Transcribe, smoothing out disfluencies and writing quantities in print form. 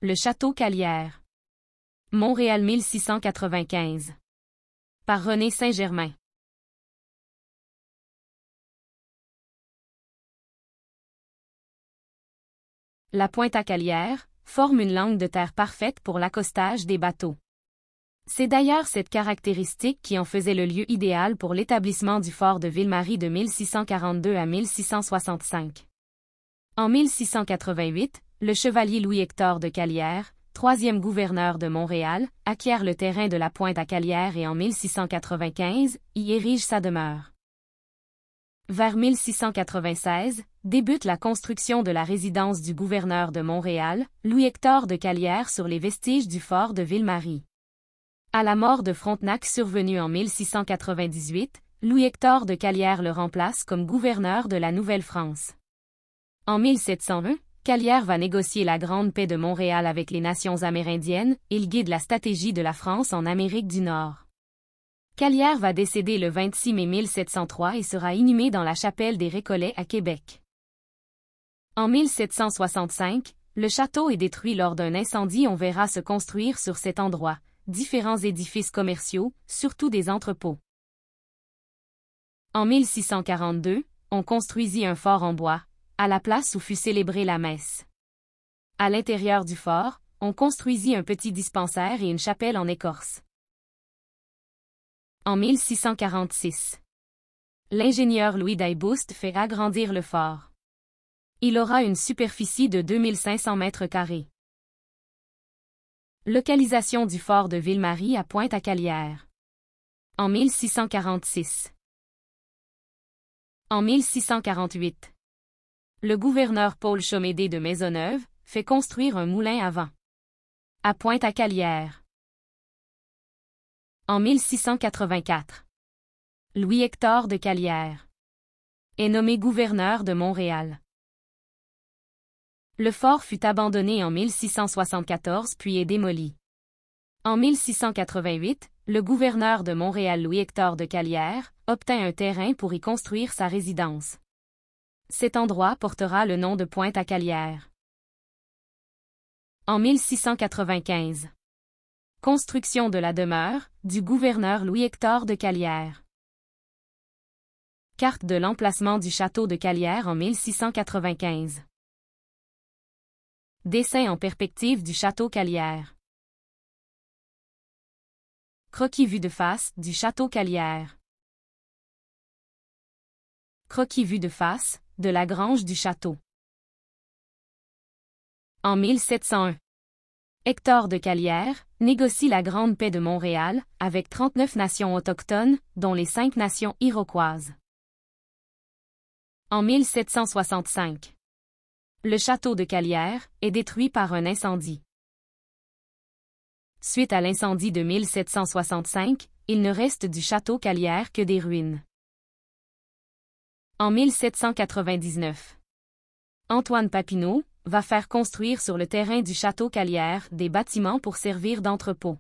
Le château Calière. Montréal 1695. Par René Saint-Germain. La Pointe-à-Calière forme une langue de terre parfaite pour l'accostage des bateaux. C'est d'ailleurs cette caractéristique qui en faisait le lieu idéal pour l'établissement du fort de Ville-Marie de 1642 à 1665. En 1688, le chevalier Louis-Hector de Calière, troisième gouverneur de Montréal, acquiert le terrain de la Pointe-à-Calière et en 1695, y érige sa demeure. Vers 1696, débute la construction de la résidence du gouverneur de Montréal, Louis-Hector de Calière sur les vestiges du fort de Ville-Marie. À la mort de Frontenac survenue en 1698, Louis-Hector de Calière le remplace comme gouverneur de la Nouvelle-France. En 1701, Calière va négocier la Grande Paix de Montréal avec les nations amérindiennes, il guide la stratégie de la France en Amérique du Nord. Calière va décéder le 26 mai 1703 et sera inhumé dans la chapelle des Récollets à Québec. En 1765, le château est détruit lors d'un incendie. On verra se construire sur cet endroit différents édifices commerciaux, surtout des entrepôts. En 1642, on construisit un fort en bois, à la place où fut célébrée la messe. À l'intérieur du fort, on construisit un petit dispensaire et une chapelle en écorce. En 1646, l'ingénieur Louis Dailleboust fait agrandir le fort. Il aura une superficie de 2500 mètres carrés. Localisation du fort de Ville-Marie à Pointe-à-Calière. En 1646. En 1648. Le gouverneur Paul Chomédé de Maisonneuve fait construire un moulin à vent. À Pointe-à-Calière. En 1684. Louis-Hector de Calière est nommé gouverneur de Montréal. Le fort fut abandonné en 1674 puis est démoli. En 1688, le gouverneur de Montréal Louis-Hector de Calière obtint un terrain pour y construire sa résidence. Cet endroit portera le nom de Pointe-à-Calière. En 1695. Construction de la demeure du gouverneur Louis-Hector de Calière. Carte de l'emplacement du château de Calière en 1695. Dessin en perspective du château Calière. Croquis vue de face du château Calière. Croquis vue de face de la grange du château. En 1701. Hector de Calière négocie la Grande Paix de Montréal avec 39 nations autochtones, dont les 5 nations iroquoises. En 1765. Le château de Calière est détruit par un incendie. Suite à l'incendie de 1765, il ne reste du château Calière que des ruines. En 1799. Antoine Papineau va faire construire sur le terrain du château Calière des bâtiments pour servir d'entrepôt.